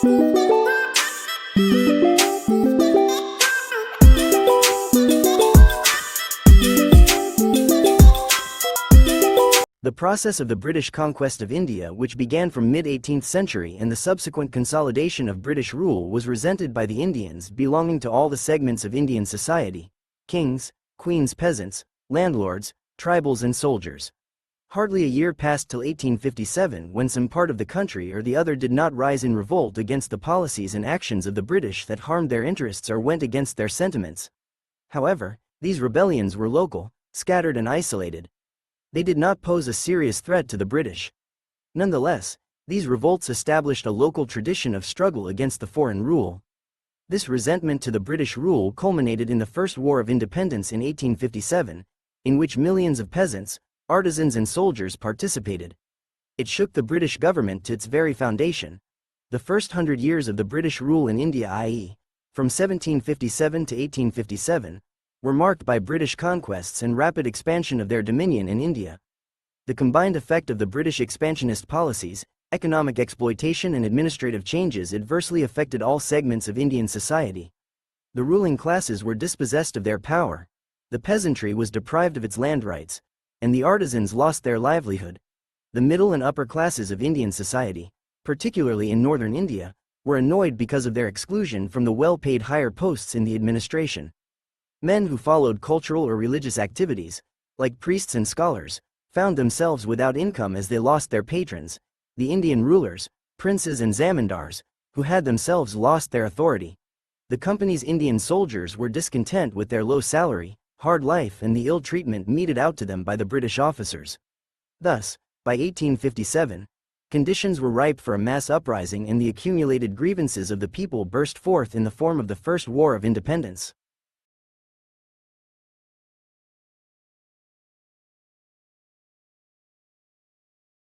The process of the British conquest of India, which began from mid-18th century, and the subsequent consolidation of British rule was resented by the Indians belonging to all the segments of Indian society: kings, queens, peasants, landlords, tribals and soldiers. Hardly a year passed till 1857 when some part of the country or the other did not rise in revolt against the policies and actions of the British that harmed their interests or went against their sentiments. However, these rebellions were local, scattered and isolated. They did not pose a serious threat to the British. Nonetheless, these revolts established a local tradition of struggle against the foreign rule. This resentment to the British rule culminated in the First War of Independence in 1857, in which millions of peasants, artisans and soldiers participated. It shook the British government to its very foundation. The first 100 years of the British rule in India, i.e., from 1757 to 1857, were marked by British conquests and rapid expansion of their dominion in India. The combined effect of the British expansionist policies, economic exploitation and administrative changes adversely affected all segments of Indian society. The ruling classes were dispossessed of their power, the peasantry was deprived of its land rights, and the artisans lost their livelihood. The middle and upper classes of Indian society, particularly in northern India, were annoyed because of their exclusion from the well-paid higher posts in the administration. Men who followed cultural or religious activities, like priests and scholars, found themselves without income as they lost their patrons, the Indian rulers, princes and zamindars, who had themselves lost their authority. The company's Indian soldiers were discontent with their low salary, hard life and the ill treatment meted out to them by the British officers. Thus, by 1857, conditions were ripe for a mass uprising and the accumulated grievances of the people burst forth in the form of the First War of Independence.